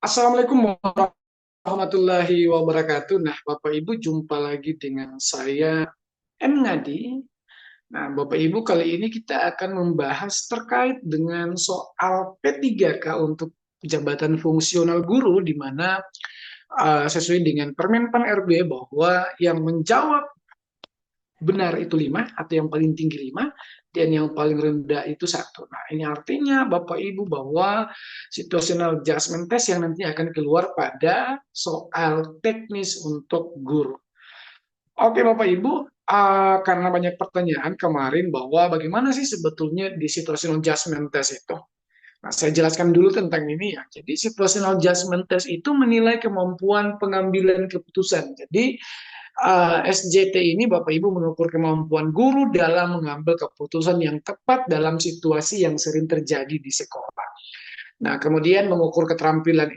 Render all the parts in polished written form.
Assalamualaikum warahmatullahi wabarakatuh. Nah, Bapak Ibu jumpa lagi dengan saya M. Ngadi. Nah, Bapak Ibu kali ini kita akan membahas terkait dengan soal P3K untuk jabatan fungsional guru di mana sesuai dengan Permen Pan RB bahwa yang menjawab benar itu 5 atau yang paling tinggi 5 dan yang paling rendah itu satu. Nah, ini artinya Bapak Ibu bahwa situational adjustment test yang nanti akan keluar pada soal teknis untuk guru. Oke Bapak Ibu, karena banyak pertanyaan kemarin bahwa bagaimana sih sebetulnya di situational adjustment test itu. Nah, saya jelaskan dulu tentang ini ya. Jadi situational adjustment test itu menilai kemampuan pengambilan keputusan. Jadi SJT ini Bapak Ibu mengukur kemampuan guru dalam mengambil keputusan yang tepat dalam situasi yang sering terjadi di sekolah. Nah, kemudian mengukur keterampilan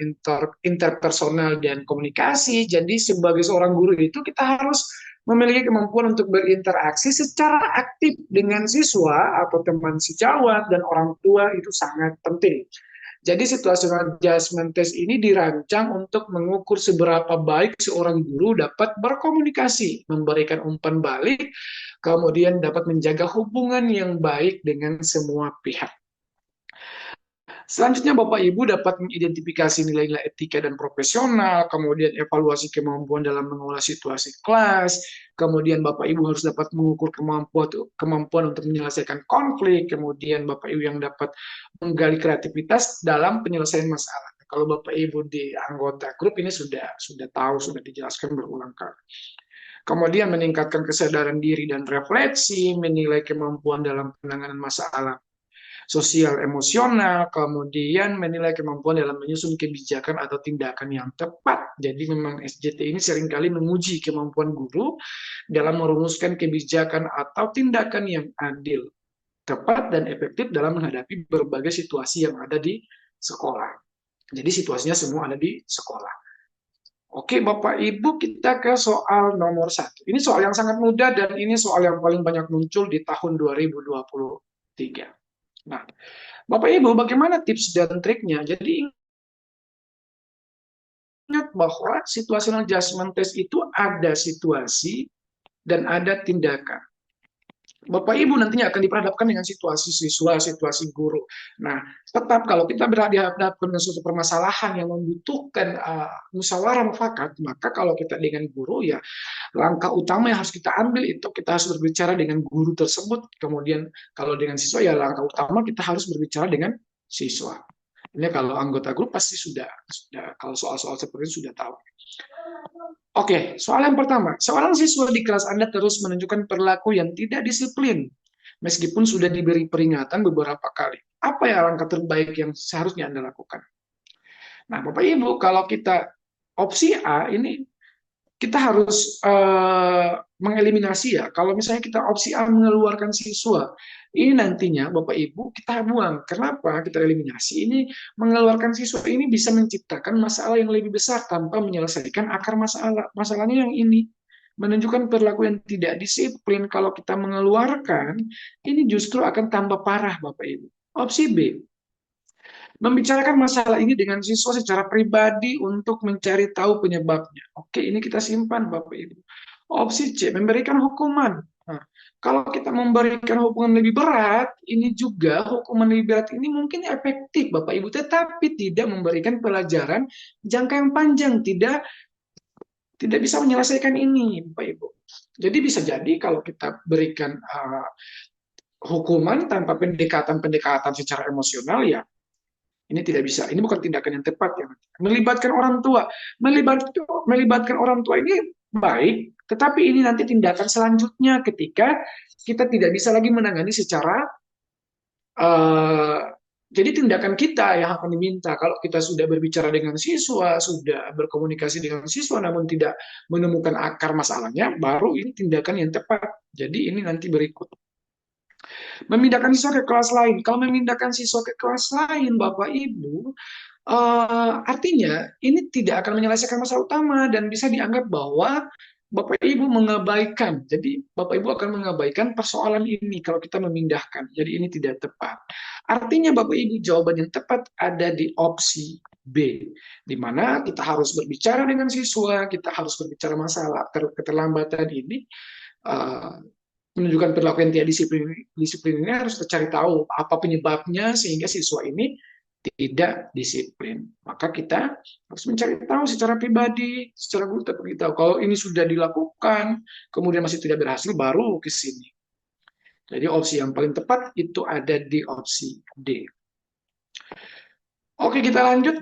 interpersonal dan komunikasi. Jadi sebagai seorang guru itu kita harus memiliki kemampuan untuk berinteraksi secara aktif dengan siswa atau teman sejawat dan orang tua itu sangat penting. Jadi situational adjustment test ini dirancang untuk mengukur seberapa baik seorang guru dapat berkomunikasi, memberikan umpan balik, kemudian dapat menjaga hubungan yang baik dengan semua pihak. Selanjutnya Bapak Ibu dapat mengidentifikasi nilai-nilai etika dan profesional, kemudian evaluasi kemampuan dalam mengolah situasi kelas, kemudian Bapak Ibu harus dapat mengukur kemampuan untuk menyelesaikan konflik, kemudian Bapak Ibu yang dapat menggali kreativitas dalam penyelesaian masalah. Kalau Bapak Ibu di anggota grup ini sudah tahu, sudah dijelaskan berulang kali. Kemudian meningkatkan kesadaran diri dan refleksi, menilai kemampuan dalam penanganan masalah sosial emosional, kemudian menilai kemampuan dalam menyusun kebijakan atau tindakan yang tepat. Jadi memang SJT ini seringkali menguji kemampuan guru dalam merumuskan kebijakan atau tindakan yang adil, tepat, dan efektif dalam menghadapi berbagai situasi yang ada di sekolah. Jadi situasinya semua ada di sekolah. Oke, Bapak Ibu, kita ke soal nomor satu. Ini soal yang sangat mudah dan ini soal yang paling banyak muncul di tahun 2023. Nah, Bapak Ibu, bagaimana tips dan triknya? Jadi ingat bahwa situational adjustment test itu ada situasi dan ada tindakan. Bapak Ibu nantinya akan diperhadapkan dengan situasi siswa, situasi guru. Nah, tetap kalau kita dihadapkan dengan suatu permasalahan yang membutuhkan musyawarah mufakat, maka kalau kita dengan guru ya langkah utama yang harus kita ambil itu kita harus berbicara dengan guru tersebut. Kemudian kalau dengan siswa ya langkah utama kita harus berbicara dengan siswa. Ini kalau anggota grup pasti sudah kalau soal-soal seperti itu sudah tahu. Oke, soal yang pertama. Seorang siswa di kelas Anda terus menunjukkan perilaku yang tidak disiplin, meskipun sudah diberi peringatan beberapa kali. Apa ya langkah terbaik yang seharusnya Anda lakukan? Nah, Bapak Ibu, kalau kita opsi A ini kita harus mengeliminasi ya. Kalau misalnya kita opsi A mengeluarkan siswa, ini nantinya Bapak Ibu kita buang. Kenapa kita eliminasi? Ini mengeluarkan siswa ini bisa menciptakan masalah yang lebih besar tanpa menyelesaikan akar masalah. Masalahnya yang ini menunjukkan perilaku yang tidak disiplin. Kalau kita mengeluarkan, ini justru akan tambah parah Bapak Ibu. Opsi B, membicarakan masalah ini dengan siswa secara pribadi untuk mencari tahu penyebabnya. Oke, ini kita simpan Bapak Ibu. Opsi C, memberikan hukuman. Nah, kalau kita memberikan hukuman lebih berat, ini juga hukuman lebih berat ini mungkin efektif Bapak Ibu, tetapi tidak memberikan pelajaran jangka yang panjang, tidak bisa menyelesaikan ini Bapak Ibu. Jadi bisa jadi kalau kita berikan hukuman tanpa pendekatan-pendekatan secara emosional ya ini tidak bisa. Ini bukan tindakan yang tepat ya. Melibatkan orang tua, melibatkan orang tua ini baik, tetapi ini nanti tindakan selanjutnya ketika kita tidak bisa lagi menangani secara uh, jadi tindakan kita yang akan diminta kalau kita sudah berbicara dengan siswa, sudah berkomunikasi dengan siswa, namun tidak menemukan akar masalahnya, baru ini tindakan yang tepat. Jadi ini nanti berikut. Memindahkan siswa ke kelas lain. Kalau memindahkan siswa ke kelas lain, Bapak Ibu, artinya ini tidak akan menyelesaikan masalah utama dan bisa dianggap bahwa Bapak Ibu mengabaikan. Jadi Bapak Ibu akan mengabaikan persoalan ini kalau kita memindahkan. Jadi ini tidak tepat. Artinya Bapak Ibu jawaban yang tepat ada di opsi B, di mana kita harus berbicara dengan siswa, kita harus berbicara masalah keterlambatan ini, eh, menunjukkan perilaku yang tidak disiplin ini harus kita cari tahu apa penyebabnya sehingga siswa ini tidak disiplin. Maka kita harus mencari tahu secara pribadi, secara guru kita beritahu. Kalau ini sudah dilakukan, kemudian masih tidak berhasil, baru ke sini. Jadi opsi yang paling tepat itu ada di opsi D. Oke, kita lanjut.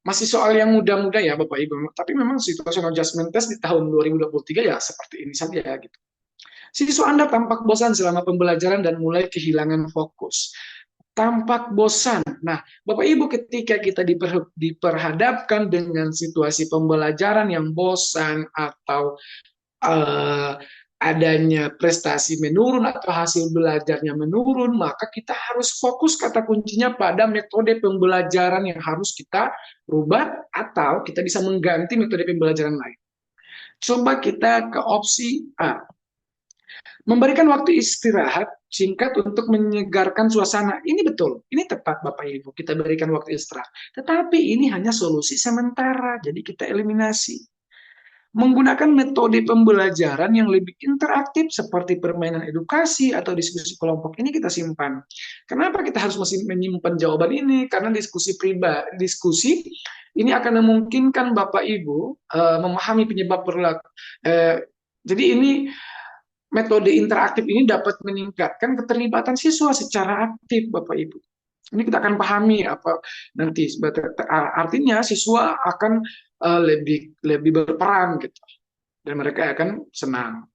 Masih soal yang muda-muda ya Bapak Ibu. Tapi memang situational adjustment test di tahun 2023 ya seperti ini saja gitu. Siswa Anda tampak bosan selama pembelajaran dan mulai kehilangan fokus. Tampak bosan. Nah, Bapak Ibu, ketika kita diperhadapkan dengan situasi pembelajaran yang bosan atau uh, adanya prestasi menurun atau hasil belajarnya menurun, maka kita harus fokus kata kuncinya pada metode pembelajaran yang harus kita rubah atau kita bisa mengganti metode pembelajaran lain. Coba kita ke opsi A. Memberikan waktu istirahat singkat untuk menyegarkan suasana. Ini betul, ini tepat Bapak Ibu. Kita berikan waktu istirahat. Tetapi ini hanya solusi sementara, jadi kita eliminasi. Menggunakan metode pembelajaran yang lebih interaktif seperti permainan edukasi atau diskusi kelompok ini kita simpan. Kenapa kita harus masih menyimpan jawaban ini? Karena diskusi ini akan memungkinkan Bapak Ibu memahami penyebab perilaku. Jadi ini metode interaktif ini dapat meningkatkan keterlibatan siswa secara aktif, Bapak Ibu. Ini kita akan pahami apa nanti. Artinya siswa akan lebih berperan gitu, dan mereka akan senang.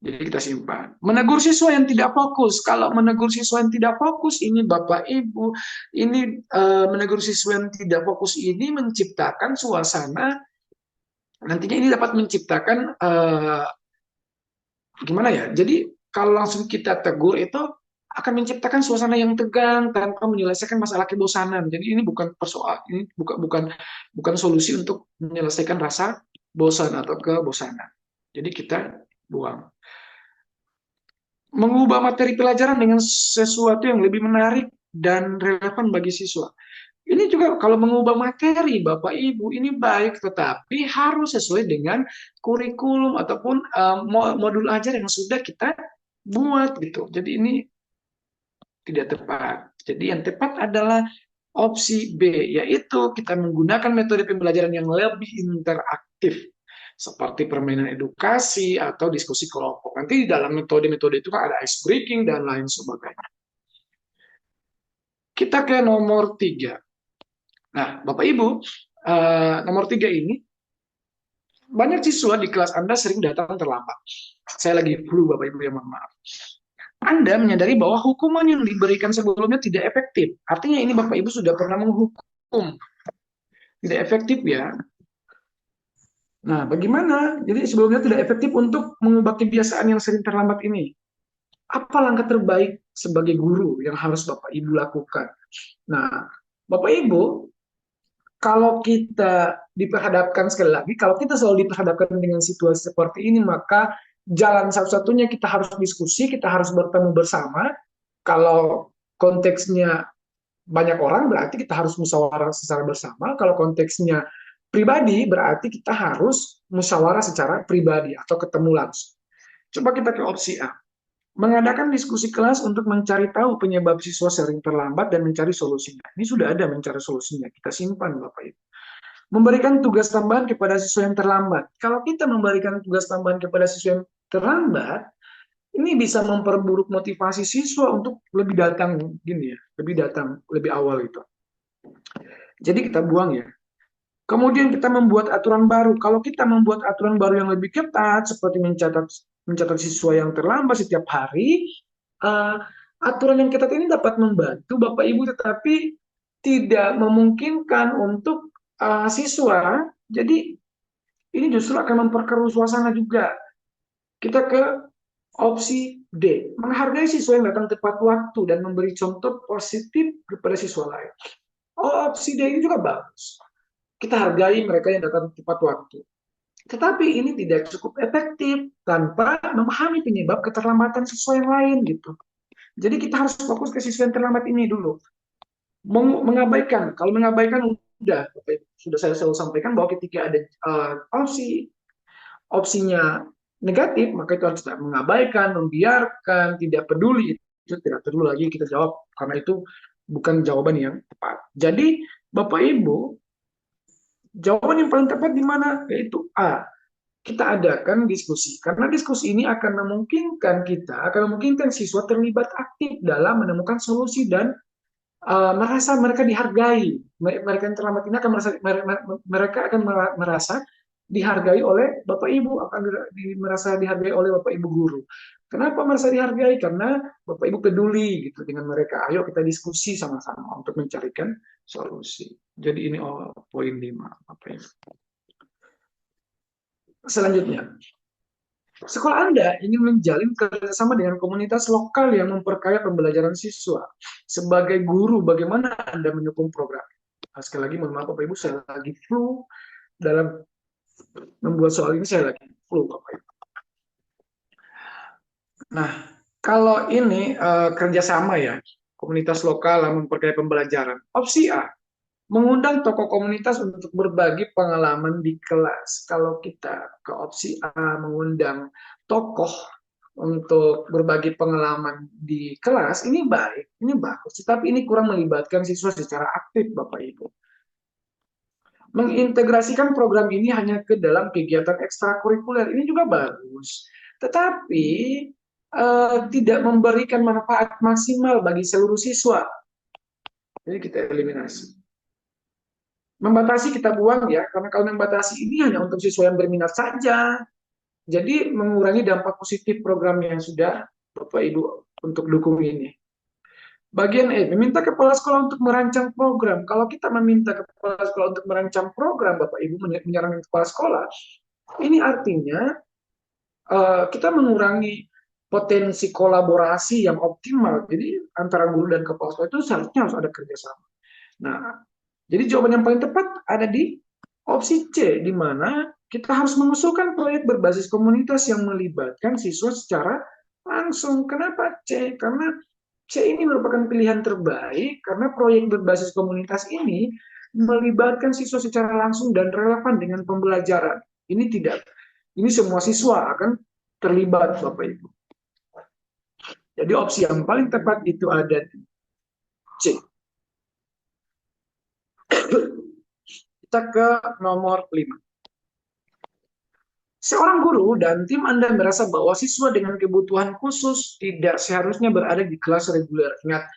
Jadi kita simpan. Menegur siswa yang tidak fokus. Kalau menegur siswa yang tidak fokus, ini Bapak Ibu, ini menegur siswa yang tidak fokus ini menciptakan suasana. Nantinya ini dapat menciptakan gimana ya? Jadi kalau langsung kita tegur itu akan menciptakan suasana yang tegang tanpa menyelesaikan masalah kebosanan. Jadi ini bukan persoalan, ini bukan solusi untuk menyelesaikan rasa bosan atau kebosanan. Jadi kita buang. Mengubah materi pelajaran dengan sesuatu yang lebih menarik dan relevan bagi siswa. Ini juga kalau mengubah materi, Bapak Ibu, ini baik, tetapi harus sesuai dengan kurikulum ataupun modul ajar yang sudah kita buat gitu. Jadi ini tidak tepat. Jadi yang tepat adalah opsi B, yaitu kita menggunakan metode pembelajaran yang lebih interaktif, seperti permainan edukasi atau diskusi kelompok. Nanti di dalam metode-metode itu kan ada ice breaking dan lain sebagainya. Kita ke nomor 3. Nah, Bapak Ibu, nomor 3 ini, banyak siswa di kelas Anda sering datang terlambat. Saya lagi flu, Bapak Ibu, ya mohon maaf. Anda menyadari bahwa hukuman yang diberikan sebelumnya tidak efektif. Artinya ini Bapak Ibu sudah pernah menghukum. Tidak efektif ya. Nah, bagaimana? Jadi sebelumnya tidak efektif untuk mengubah kebiasaan yang sering terlambat ini. Apa langkah terbaik sebagai guru yang harus Bapak Ibu lakukan? Nah, Bapak Ibu, kalau kita diperhadapkan sekali lagi, kalau kita selalu diperhadapkan dengan situasi seperti ini, maka jalan satu-satunya kita harus diskusi, kita harus bertemu bersama. Kalau konteksnya banyak orang, berarti kita harus musyawarah secara bersama. Kalau konteksnya pribadi, berarti kita harus musyawarah secara pribadi atau ketemu langsung. Coba kita ke opsi A. Mengadakan diskusi kelas untuk mencari tahu penyebab siswa sering terlambat dan mencari solusinya. Ini sudah ada mencari solusinya, kita simpan Bapak Ibu. Memberikan tugas tambahan kepada siswa yang terlambat. Kalau kita memberikan tugas tambahan kepada siswa yang terlambat, ini bisa memperburuk motivasi siswa untuk lebih datang gini ya, lebih awal itu. Jadi kita buang ya. Kemudian kita membuat aturan baru. Kalau kita membuat aturan baru yang lebih ketat, seperti mencatat siswa yang terlambat setiap hari, aturan yang ketat ini dapat membantu Bapak Ibu, tetapi tidak memungkinkan untuk siswa. Jadi ini justru akan memperkeruh suasana juga. Kita ke opsi D, menghargai siswa yang datang tepat waktu dan memberi contoh positif kepada siswa lain. Opsi D ini juga bagus. Kita hargai mereka yang datang tepat waktu. Tetapi ini tidak cukup efektif tanpa memahami penyebab keterlambatan siswa yang lain gitu. Jadi kita harus fokus ke siswa yang terlambat ini dulu. Mengabaikan, kalau mengabaikan udah, sudah saya selalu sampaikan bahwa ketika ada opsinya negatif, maka itu harus mengabaikan, membiarkan, tidak peduli, itu tidak perlu lagi kita jawab, karena itu bukan jawaban yang tepat. Jadi, Bapak Ibu, jawaban yang paling tepat di mana? Yaitu A. Kita adakan diskusi, karena diskusi ini akan memungkinkan siswa terlibat aktif dalam menemukan solusi dan merasa mereka dihargai. Mereka yang terlambat ini akan mereka akan merasa dihargai oleh Bapak Ibu, akan merasa dihargai oleh Bapak Ibu guru. Kenapa merasa dihargai? Karena Bapak Ibu peduli gitu dengan mereka. Ayo kita diskusi sama-sama untuk mencarikan solusi. Jadi ini poin 5. Selanjutnya, sekolah Anda ingin menjalin kerjasama dengan komunitas lokal yang memperkaya pembelajaran siswa. Sebagai guru, bagaimana Anda mendukung program? Nah, sekali lagi, mohon maaf Bapak Ibu, saya lagi flu dalam membuat soal ini, saya lagi flu Bapak Ibu. Nah, kalau ini kerjasama ya, komunitas lokal yang memperkaya pembelajaran. Opsi A, mengundang tokoh komunitas untuk berbagi pengalaman di kelas. Kalau kita ke opsi A, mengundang tokoh untuk berbagi pengalaman di kelas, ini baik, ini bagus. Tetapi ini kurang melibatkan siswa secara aktif, Bapak Ibu. Mengintegrasikan program ini hanya ke dalam kegiatan ekstrakurikuler, ini juga bagus. Tetapi tidak memberikan manfaat maksimal bagi seluruh siswa. Jadi kita eliminasi. Membatasi kita buang ya, karena kalau membatasi ini hanya untuk siswa yang berminat saja. Jadi mengurangi dampak positif program yang sudah Bapak Ibu untuk dukung ini. Bagian E, meminta kepala sekolah untuk merancang program. Kalau kita meminta kepala sekolah untuk merancang program, Bapak Ibu menyarankan kepala sekolah, ini artinya kita mengurangi potensi kolaborasi yang optimal. Jadi antara guru dan kepala sekolah itu seharusnya harus ada kerjasama. Nah, jadi jawaban yang paling tepat ada di opsi C, di mana kita harus mengusulkan proyek berbasis komunitas yang melibatkan siswa secara langsung. Kenapa C? Karena C ini merupakan pilihan terbaik karena proyek berbasis komunitas ini melibatkan siswa secara langsung dan relevan dengan pembelajaran. Ini tidak, ini semua siswa akan terlibat, Bapak Ibu. Jadi opsi yang paling tepat itu ada di C. Kita ke nomor 5. Seorang guru dan tim Anda merasa bahwa siswa dengan kebutuhan khusus tidak seharusnya berada di kelas reguler. Ingat,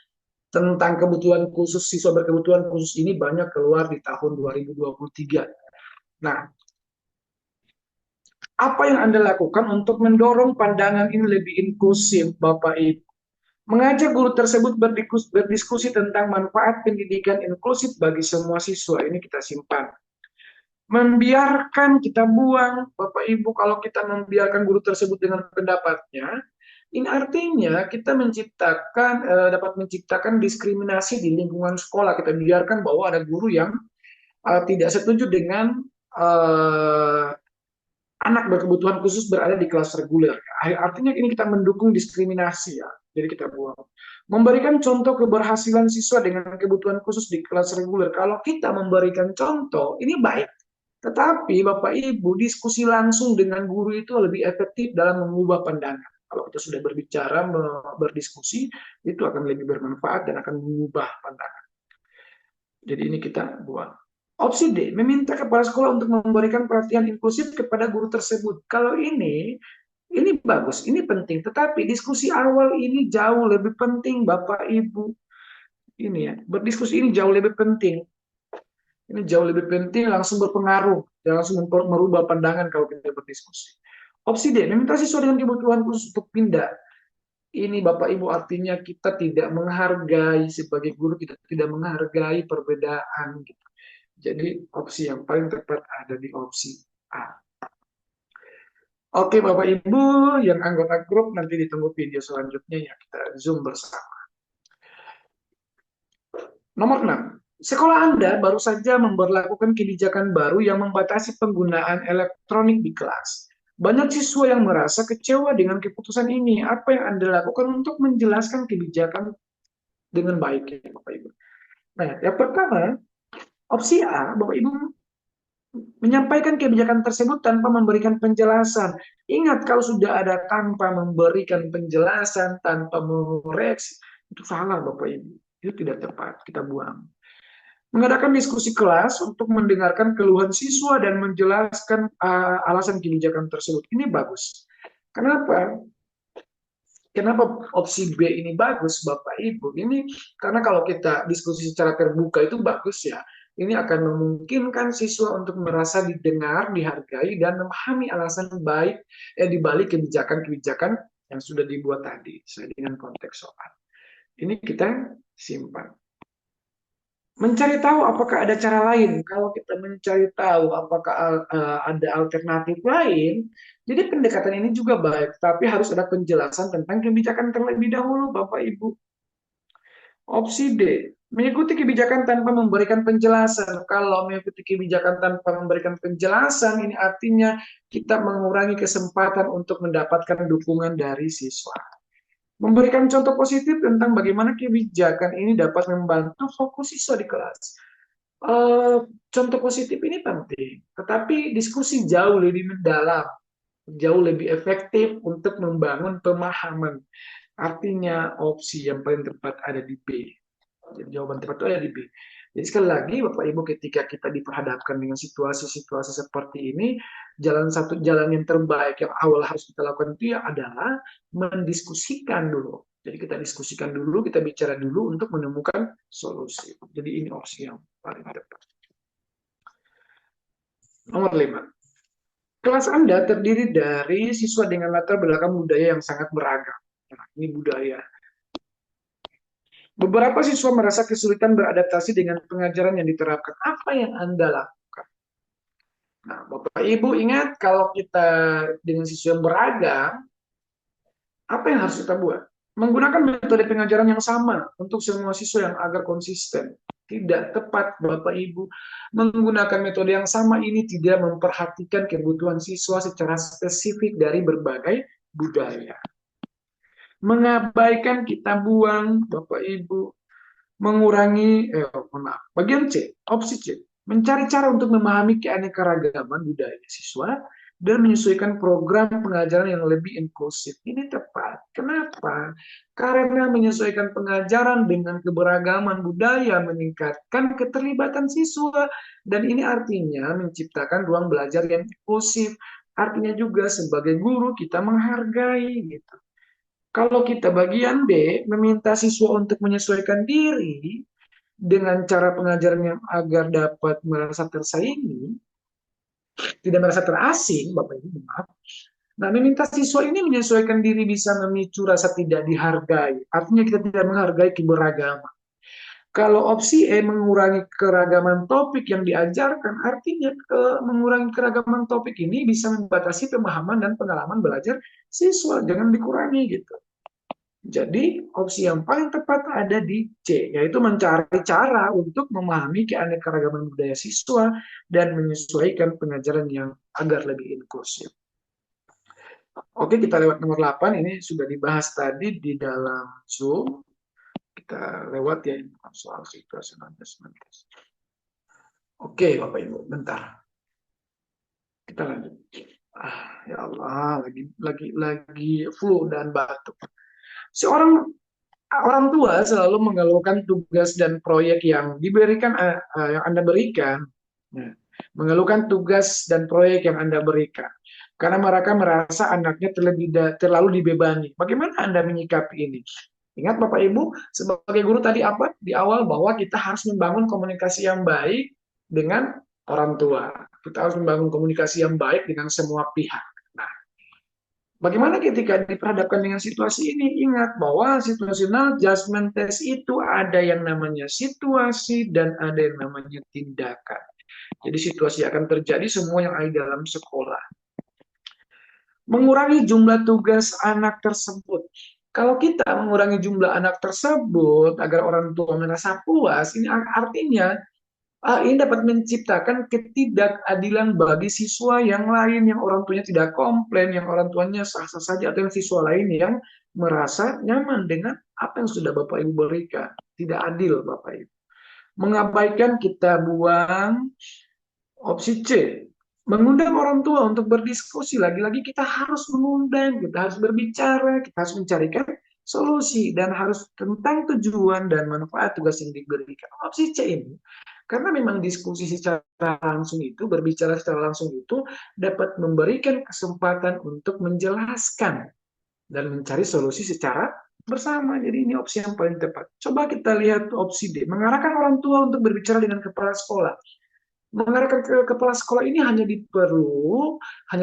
tentang kebutuhan khusus, siswa berkebutuhan khusus ini banyak keluar di tahun 2023. Nah, apa yang Anda lakukan untuk mendorong pandangan ini lebih inklusif, Bapak Ibu? Mengajak guru tersebut berdiskusi tentang manfaat pendidikan inklusif bagi semua siswa. Ini kita simpan. Membiarkan kita buang, Bapak Ibu, kalau kita membiarkan guru tersebut dengan pendapatnya, ini artinya kita dapat menciptakan diskriminasi di lingkungan sekolah. Kita biarkan bahwa ada guru yang tidak setuju dengan anak berkebutuhan khusus berada di kelas reguler. Artinya ini kita mendukung diskriminasi ya. Jadi kita buang. Memberikan contoh keberhasilan siswa dengan kebutuhan khusus di kelas reguler. Kalau kita memberikan contoh, ini baik. Tetapi Bapak Ibu, diskusi langsung dengan guru itu lebih efektif dalam mengubah pandangan. Kalau kita sudah berbicara, berdiskusi, itu akan lebih bermanfaat dan akan mengubah pandangan. Jadi ini kita buat. Opsi D, meminta kepala sekolah untuk memberikan perhatian inklusif kepada guru tersebut. Kalau ini bagus, ini penting. Tetapi diskusi awal ini jauh lebih penting, Bapak Ibu. Ini ya, berdiskusi ini jauh lebih penting. Ini jauh lebih penting, langsung berpengaruh, dan langsung merubah pandangan kalau kita berdiskusi. Opsi D, meminta siswa dengan kebutuhan khusus untuk pindah. Ini Bapak Ibu artinya kita tidak menghargai, sebagai guru kita tidak menghargai perbedaan. Gitu. Jadi opsi yang paling tepat ada di opsi A. Oke Bapak Ibu, yang anggota grup nanti ditunggu video selanjutnya ya, kita Zoom bersama. Nomor 6. Sekolah Anda baru saja memberlakukan kebijakan baru yang membatasi penggunaan elektronik di kelas. Banyak siswa yang merasa kecewa dengan keputusan ini. Apa yang Anda lakukan untuk menjelaskan kebijakan dengan baik, ya, Bapak Ibu? Nah, yang pertama, opsi A, Bapak Ibu menyampaikan kebijakan tersebut tanpa memberikan penjelasan. Ingat, kalau sudah ada tanpa memberikan penjelasan, tanpa mengoreksi, itu salah Bapak Ibu. Itu tidak tepat, kita buang. Mengadakan diskusi kelas untuk mendengarkan keluhan siswa dan menjelaskan alasan kebijakan tersebut. Ini bagus. Kenapa? Kenapa opsi B ini bagus, Bapak Ibu? Ini karena kalau kita diskusi secara terbuka itu bagus ya. Ini akan memungkinkan siswa untuk merasa didengar, dihargai, dan memahami alasan baik di balik kebijakan-kebijakan yang sudah dibuat tadi, sesuai dengan konteks soal. Ini kita simpan. Mencari tahu apakah ada cara lain. Kalau kita mencari tahu apakah ada alternatif lain, jadi pendekatan ini juga baik, tapi harus ada penjelasan tentang kebijakan terlebih dahulu, Bapak Ibu. Opsi D, mengikuti kebijakan tanpa memberikan penjelasan. Kalau mengikuti kebijakan tanpa memberikan penjelasan, ini artinya kita mengurangi kesempatan untuk mendapatkan dukungan dari siswa. Memberikan contoh positif tentang bagaimana kebijakan ini dapat membantu fokus siswa di kelas. Contoh positif ini penting, tetapi diskusi jauh lebih mendalam, jauh lebih efektif untuk membangun pemahaman. Artinya opsi yang paling tepat ada di B. Jadi jawaban tepat itu ada di B. Jadi sekali lagi Bapak Ibu, ketika kita diperhadapkan dengan situasi-situasi seperti ini, jalan yang terbaik yang awal harus kita lakukan itu ya adalah mendiskusikan dulu. Jadi kita diskusikan dulu, kita bicara dulu untuk menemukan solusi. Jadi ini opsi yang paling tepat. Nomor 5. Kelas Anda terdiri dari siswa dengan latar belakang budaya yang sangat beragam. Nah, ini budaya. Beberapa siswa merasa kesulitan beradaptasi dengan pengajaran yang diterapkan. Apa yang Anda lakukan? Nah, Bapak Ibu ingat kalau kita dengan siswa yang beragam, apa yang harus kita buat? Menggunakan metode pengajaran yang sama untuk semua siswa yang agar konsisten. Tidak tepat, Bapak Ibu. Menggunakan metode yang sama ini tidak memperhatikan kebutuhan siswa secara spesifik dari berbagai budaya. Mengabaikan, kita buang, Bapak Ibu. Mengurangi, maaf, bagian C, opsi C, mencari cara untuk memahami keanekaragaman budaya siswa dan menyesuaikan program pengajaran yang lebih inklusif. Ini tepat. Kenapa? Karena menyesuaikan pengajaran dengan keberagaman budaya meningkatkan keterlibatan siswa, dan ini artinya menciptakan ruang belajar yang inklusif. Artinya juga sebagai guru kita menghargai gitu. Kalau kita bagian B, meminta siswa untuk menyesuaikan diri dengan cara pengajaran yang agar dapat merasa tersaingi, tidak merasa terasing, Bapak Ibu, maaf. Nah, meminta siswa ini menyesuaikan diri bisa memicu rasa tidak dihargai. Artinya kita tidak menghargai keberagaman. Kalau opsi E, mengurangi keragaman topik yang diajarkan, artinya mengurangi keragaman topik ini bisa membatasi pemahaman dan pengalaman belajar siswa. Jangan dikurangi gitu. Jadi opsi yang paling tepat ada di C, yaitu mencari cara untuk memahami keanekaragaman budaya siswa dan menyesuaikan pengajaran yang agar lebih inklusif. Oke, kita lewat nomor 8, ini sudah dibahas tadi di dalam Zoom. Kita lewat ya, soal situational adjustment. Oke, Bapak Ibu, bentar. Kita lanjut. Ya Allah, lagi flu dan batuk. Seorang orang tua selalu mengeluhkan tugas dan proyek yang diberikan, yang Anda berikan. Nah, mengeluhkan tugas dan proyek yang Anda berikan. Karena mereka merasa anaknya terlalu dibebani. Bagaimana Anda menyikapi ini? Ingat Bapak Ibu, sebagai guru tadi apa? Di awal bahwa kita harus membangun komunikasi yang baik dengan orang tua. Kita harus membangun komunikasi yang baik dengan semua pihak. Nah, bagaimana ketika diperhadapkan dengan situasi ini? Ingat bahwa situational adjustment test itu ada yang namanya situasi dan ada yang namanya tindakan. Jadi situasi akan terjadi semua yang ada dalam sekolah. Mengurangi jumlah tugas anak tersebut. Kalau kita mengurangi jumlah anak tersebut agar orang tua merasa puas, ini artinya ini dapat menciptakan ketidakadilan bagi siswa yang lain, yang orang tuanya tidak komplain, yang orang tuanya sah-sah saja, atau yang siswa lain yang merasa nyaman dengan apa yang sudah Bapak Ibu berikan. Tidak adil, Bapak Ibu. Mengabaikan kita buang. Opsi C, mengundang orang tua untuk berdiskusi. Lagi-lagi kita harus mengundang, kita harus berbicara, kita harus mencarikan solusi, dan harus tentang tujuan dan manfaat tugas yang diberikan. Opsi C ini, karena memang diskusi secara langsung itu, berbicara secara langsung itu, dapat memberikan kesempatan untuk menjelaskan dan mencari solusi secara bersama. Jadi ini opsi yang paling tepat. Coba kita lihat opsi D, mengarahkan orang tua untuk berbicara dengan kepala sekolah. Mengarahkan ke kepala sekolah ini hanya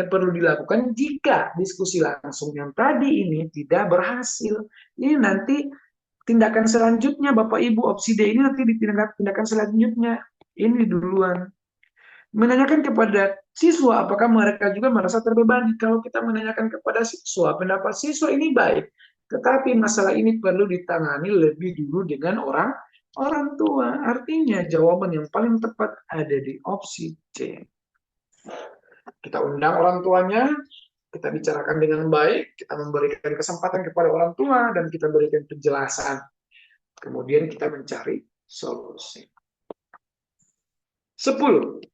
perlu dilakukan jika diskusi langsung yang tadi ini tidak berhasil. Ini nanti tindakan selanjutnya, Bapak Ibu, opsi D ini nanti tindakan selanjutnya. Ini duluan. Menanyakan kepada siswa apakah mereka juga merasa terbebani. Kalau kita menanyakan kepada siswa, pendapat siswa ini baik, tetapi masalah ini perlu ditangani lebih dulu dengan orang tua. Artinya jawaban yang paling tepat ada di opsi C. Kita undang orang tuanya, kita bicarakan dengan baik, kita memberikan kesempatan kepada orang tua, dan kita berikan penjelasan. Kemudian kita mencari solusi. 10.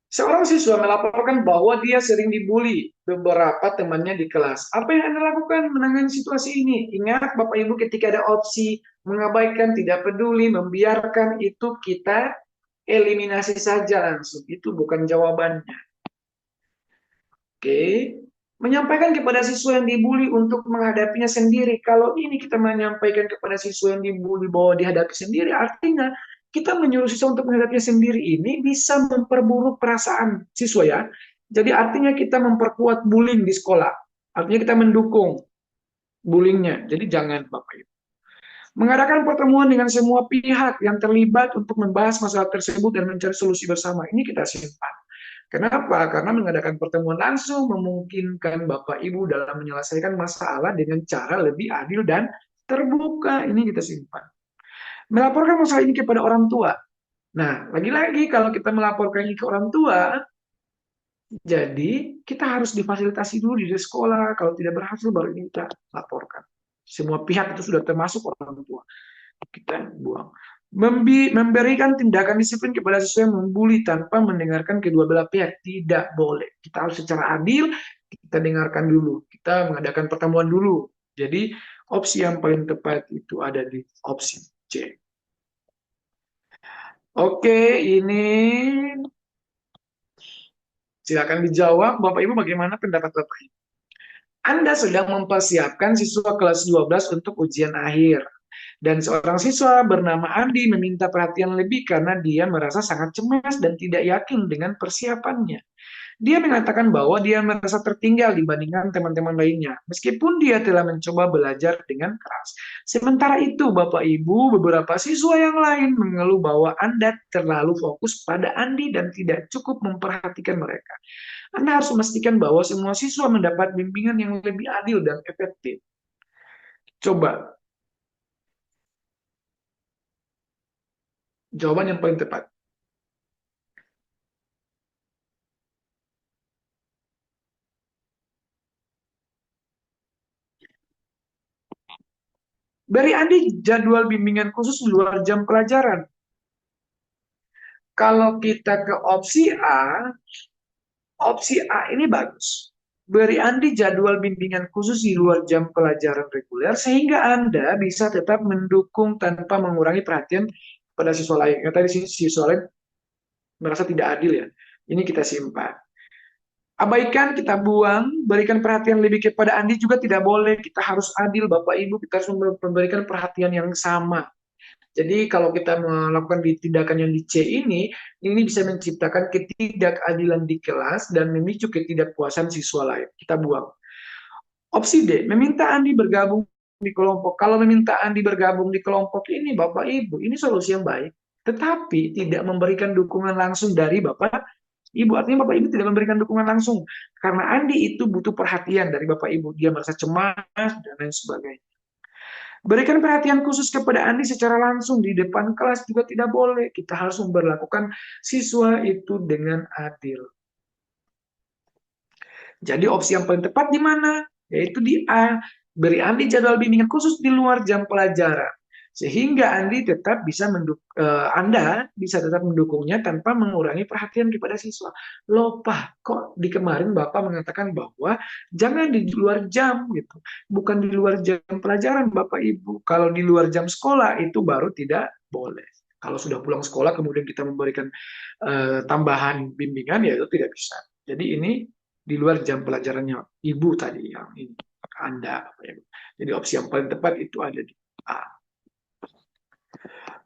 Seorang siswa melaporkan bahwa dia sering dibully beberapa temannya di kelas. Apa yang Anda lakukan menangani situasi ini? Ingat Bapak Ibu, ketika ada opsi mengabaikan, tidak peduli, membiarkan, itu kita eliminasi saja langsung. Itu bukan jawabannya. Oke. Menyampaikan kepada siswa yang dibully untuk menghadapinya sendiri. Kalau ini kita menyampaikan kepada siswa yang dibully bahwa dihadapi sendiri, artinya kita menyuruh siswa untuk menghadapinya sendiri, ini bisa memperburuk perasaan siswa ya. Jadi artinya kita memperkuat bullying di sekolah. Artinya kita mendukung bullyingnya. Jadi jangan Bapak Ibu. Mengadakan pertemuan dengan semua pihak yang terlibat untuk membahas masalah tersebut dan mencari solusi bersama. Ini kita simpan. Kenapa? Karena mengadakan pertemuan langsung memungkinkan Bapak Ibu dalam menyelesaikan masalah dengan cara lebih adil dan terbuka. Ini kita simpan. Melaporkan masalah ini kepada orang tua. Nah, lagi-lagi kalau kita melaporkan ini ke orang tua, jadi kita harus difasilitasi dulu di sekolah. Kalau tidak berhasil, baru ini kita laporkan. Semua pihak itu sudah termasuk orang tua. Kita buang. Memberikan tindakan disiplin kepada siswa yang membuli tanpa mendengarkan kedua belah pihak. Tidak boleh. Kita harus secara adil, kita dengarkan dulu. Kita mengadakan pertemuan dulu. Jadi opsi yang paling tepat itu ada di opsi C. Oke, ini silakan dijawab. Bapak Ibu, bagaimana pendapat Bapak Ibu? Anda sedang mempersiapkan siswa kelas 12 untuk ujian akhir. Dan seorang siswa bernama Andi meminta perhatian lebih karena dia merasa sangat cemas dan tidak yakin dengan persiapannya. Dia mengatakan bahwa dia merasa tertinggal dibandingkan teman-teman lainnya, meskipun dia telah mencoba belajar dengan keras. Sementara itu, Bapak Ibu, beberapa siswa yang lain mengeluh bahwa Anda terlalu fokus pada Andi dan tidak cukup memperhatikan mereka. Anda harus memastikan bahwa semua siswa mendapat bimbingan yang lebih adil dan efektif. Coba, jawaban yang paling tepat. Beri Andi jadwal bimbingan khusus di luar jam pelajaran. Kalau kita ke opsi A ini bagus. Beri Andi jadwal bimbingan khusus di luar jam pelajaran reguler sehingga Anda bisa tetap mendukung tanpa mengurangi perhatian pada siswa lain. Yang tadi siswa lain merasa tidak adil ya. Ini kita simpan. Abaikan, kita buang, berikan perhatian lebih kepada Andi juga tidak boleh. Kita harus adil, Bapak Ibu, kita harus memberikan perhatian yang sama. Jadi kalau kita melakukan tindakan yang di C ini bisa menciptakan ketidakadilan di kelas dan memicu ketidakpuasan siswa lain. Kita buang. Opsi D, meminta Andi bergabung di kelompok. Kalau meminta Andi bergabung di kelompok ini, Bapak Ibu, ini solusi yang baik. Tetapi tidak memberikan dukungan langsung dari Bapak Ibu. Artinya Bapak Ibu tidak memberikan dukungan langsung. Karena Andi itu butuh perhatian dari Bapak Ibu. Dia merasa cemas dan lain sebagainya. Berikan perhatian khusus kepada Andi secara langsung di depan kelas juga tidak boleh. Kita harus memperlakukan siswa itu dengan adil. Jadi opsi yang paling tepat di mana? Yaitu di A. Beri Andi jadwal bimbingan khusus di luar jam pelajaran. Sehingga Andi tetap bisa Anda bisa tetap mendukungnya tanpa mengurangi perhatian kepada siswa. Loh, Pak, kok di kemarin Bapak mengatakan bahwa jangan di luar jam gitu. Bukan di luar jam pelajaran, Bapak Ibu. Kalau di luar jam sekolah itu baru tidak boleh. Kalau sudah pulang sekolah kemudian kita memberikan tambahan bimbingan ya itu tidak bisa. Jadi ini di luar jam pelajarannya Ibu tadi yang ini. Anda. Jadi opsi yang paling tepat itu ada di A.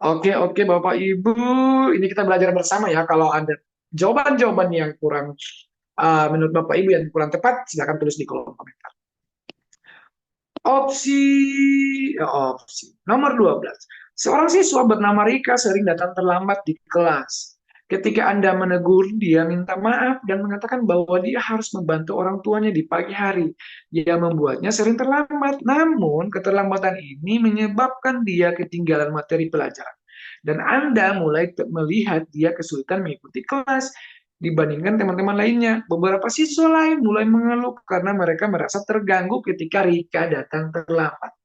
Oke, Bapak Ibu, ini kita belajar bersama ya. Kalau ada jawaban-jawaban yang kurang, menurut Bapak Ibu yang kurang tepat, silakan tulis di kolom komentar. Opsi nomor 12. Seorang siswa bernama Rika sering datang terlambat di kelas. Ketika Anda menegur, dia minta maaf dan mengatakan bahwa dia harus membantu orang tuanya di pagi hari. Dia membuatnya sering terlambat, namun keterlambatan ini menyebabkan dia ketinggalan materi pelajaran. Dan Anda mulai melihat dia kesulitan mengikuti kelas dibandingkan teman-teman lainnya. Beberapa siswa lain mulai mengeluh karena mereka merasa terganggu ketika Rika datang terlambat.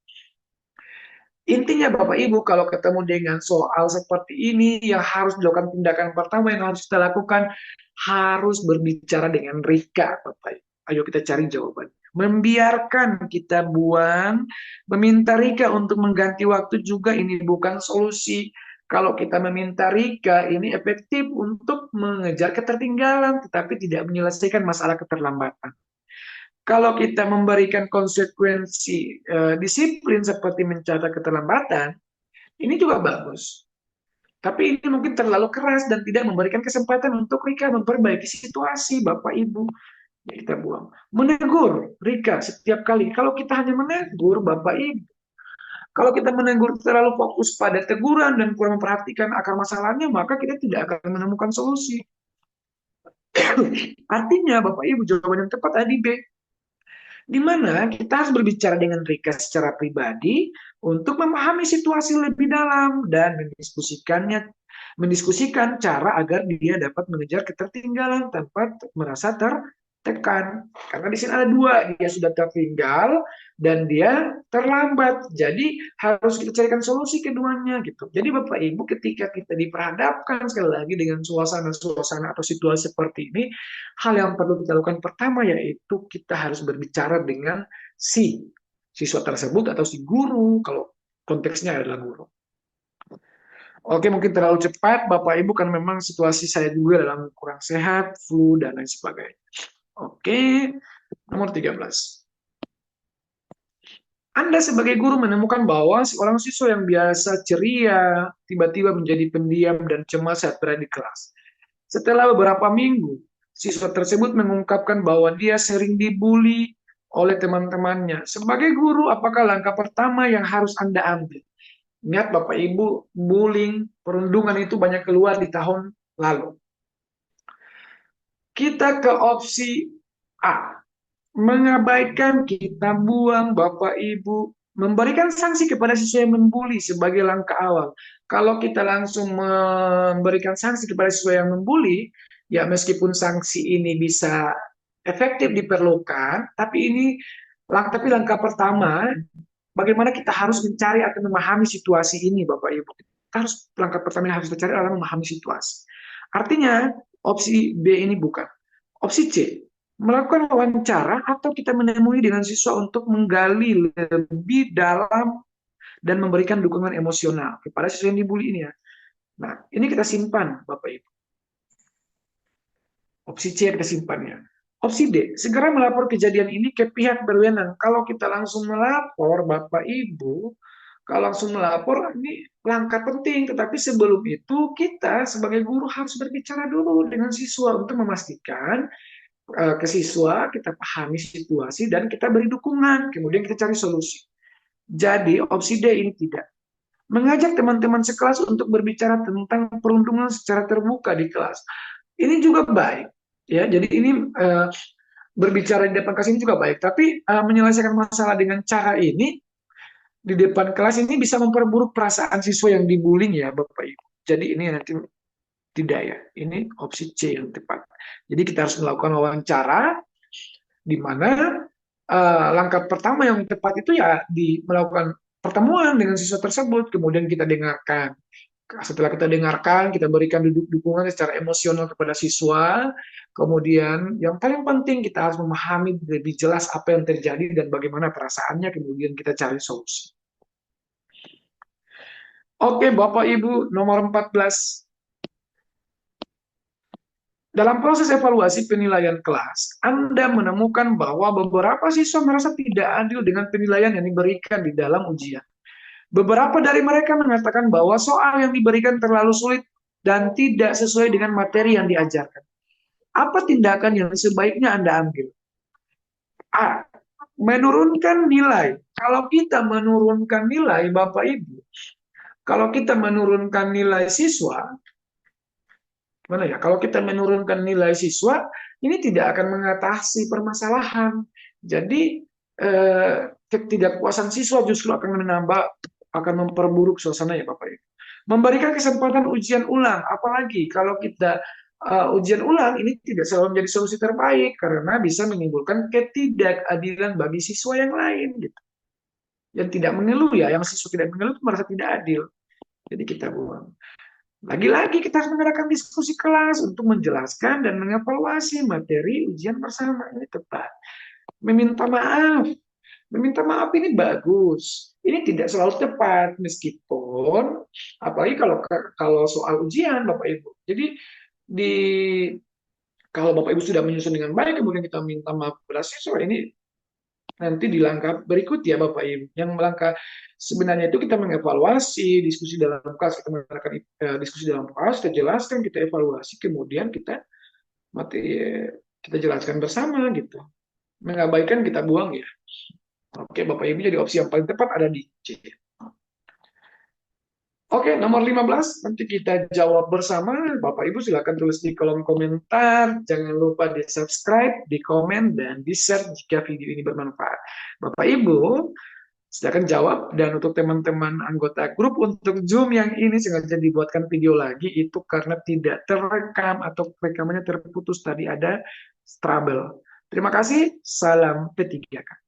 Intinya Bapak Ibu, kalau ketemu dengan soal seperti ini, yang harus dilakukan tindakan pertama yang harus kita lakukan, harus berbicara dengan Rika, Bapak Ibu. Ayo kita cari jawaban. Membiarkan kita buang, meminta Rika untuk mengganti waktu juga ini bukan solusi. Kalau kita meminta Rika, ini efektif untuk mengejar ketertinggalan, tetapi tidak menyelesaikan masalah keterlambatan. Kalau kita memberikan konsekuensi disiplin seperti mencatat keterlambatan, ini juga bagus. Tapi ini mungkin terlalu keras dan tidak memberikan kesempatan untuk Rika memperbaiki situasi, Bapak Ibu. Ya, kita buang. Menegur Rika setiap kali. Kalau kita hanya menegur, Bapak Ibu, kalau kita menegur terlalu fokus pada teguran dan kurang memperhatikan akar masalahnya, maka kita tidak akan menemukan solusi. Artinya, Bapak Ibu, jawaban yang tepat tadi B. Di mana kita harus berbicara dengan Rika secara pribadi untuk memahami situasi lebih dalam dan mendiskusikan cara agar dia dapat mengejar ketertinggalan tanpa merasa tertekan. Karena di sini ada dua, dia sudah tertinggal dan dia terlambat. Jadi harus kita carikan solusi keduanya gitu. Jadi Bapak Ibu ketika kita diperhadapkan sekali lagi dengan suasana atau situasi seperti ini, hal yang perlu kita lakukan pertama yaitu kita harus berbicara dengan si siswa tersebut atau si guru kalau konteksnya adalah guru. Oke, mungkin terlalu cepat Bapak Ibu kan memang situasi saya juga dalam kurang sehat, flu dan lain sebagainya. Oke, nomor 13. Anda sebagai guru menemukan bahwa seorang siswa yang biasa ceria tiba-tiba menjadi pendiam dan cemas saat berada di kelas. Setelah beberapa minggu, siswa tersebut mengungkapkan bahwa dia sering dibully oleh teman-temannya. Sebagai guru, apakah langkah pertama yang harus Anda ambil? Ingat Bapak Ibu, bullying, perundungan itu banyak keluar di tahun lalu. Kita ke opsi A. Mengabaikan, kita buang Bapak Ibu. Memberikan sanksi kepada siswa yang membuli sebagai langkah awal. Kalau kita langsung memberikan sanksi kepada siswa yang membuli, ya meskipun sanksi ini bisa efektif diperlukan, tapi langkah pertama, bagaimana kita harus mencari atau memahami situasi ini, Bapak Ibu. Langkah pertama yang harus kita cari adalah memahami situasi. Artinya, opsi B ini bukan. Opsi C, melakukan wawancara atau kita menemui dengan siswa untuk menggali lebih dalam dan memberikan dukungan emosional kepada siswa yang dibully ini ya. Nah, ini kita simpan, Bapak Ibu. Opsi C kita simpannya. Opsi D, segera melapor kejadian ini ke pihak berwenang. Kalau kita langsung melapor, Bapak Ibu, kalau langsung melapor, ini langkah penting. Tetapi sebelum itu, kita sebagai guru harus berbicara dulu dengan siswa untuk memastikan ke siswa, kita pahami situasi, dan kita beri dukungan. Kemudian kita cari solusi. Jadi, opsi D ini tidak. Mengajak teman-teman sekelas untuk berbicara tentang perundungan secara terbuka di kelas. Ini juga baik. Ya, jadi ini berbicara di depan kelas ini juga baik. Tapi menyelesaikan masalah dengan cara ini di depan kelas ini bisa memperburuk perasaan siswa yang dibullying ya, Bapak Ibu. Jadi ini nanti tidak ya. Ini opsi C yang tepat. Jadi kita harus melakukan wawancara di mana langkah pertama yang tepat itu ya di melakukan pertemuan dengan siswa tersebut, kemudian kita dengarkan. Setelah kita dengarkan, kita berikan dukungan secara emosional kepada siswa. Kemudian yang paling penting kita harus memahami lebih jelas apa yang terjadi dan bagaimana perasaannya, kemudian kita cari solusi. Oke, Bapak Ibu, nomor 14. Dalam proses evaluasi penilaian kelas, Anda menemukan bahwa beberapa siswa merasa tidak adil dengan penilaian yang diberikan di dalam ujian. Beberapa dari mereka mengatakan bahwa soal yang diberikan terlalu sulit dan tidak sesuai dengan materi yang diajarkan. Apa tindakan yang sebaiknya Anda ambil? A. Menurunkan nilai. Kalau kita menurunkan nilai, Bapak Ibu, kalau kita menurunkan nilai siswa, mana ya? Kalau kita menurunkan nilai siswa, ini tidak akan mengatasi permasalahan. Jadi ketidakpuasan siswa justru akan menambah, akan memperburuk suasana ya Bapak Ibu. Memberikan kesempatan ujian ulang, apalagi kalau kita ujian ulang ini tidak selalu menjadi solusi terbaik karena bisa menimbulkan ketidakadilan bagi siswa yang lain gitu. Yang tidak mengeluh ya, yang siswa tidak mengeluh itu merasa tidak adil. Jadi kita buang. Lagi-lagi kita harus mengadakan diskusi kelas untuk menjelaskan dan mengevaluasi materi ujian bersama. Ini tepat. Meminta maaf. Meminta maaf ini bagus. Ini tidak selalu tepat meskipun apalagi kalau soal ujian Bapak Ibu. Jadi di kalau Bapak Ibu sudah menyusun dengan baik kemudian kita minta maaf kepada siswa, ini nanti di langkah berikut ya Bapak Ibu. Yang langkah sebenarnya itu kita mengevaluasi, diskusi dalam kelas, kita mengadakan diskusi dalam kelas, kita jelaskan, kita evaluasi, kemudian kita kita jelaskan bersama gitu. Mengabaikan kita buang ya. Oke Bapak Ibu, jadi opsi yang paling tepat ada di C. Oke, nomor 15, nanti kita jawab bersama. Bapak Ibu silakan tulis di kolom komentar. Jangan lupa di subscribe, di komen, dan di share jika video ini bermanfaat. Bapak Ibu, silakan jawab. Dan untuk teman-teman anggota grup, untuk Zoom yang ini sengaja dibuatkan video lagi, itu karena tidak terekam atau rekamannya terputus. Tadi ada trouble. Terima kasih, salam P3K.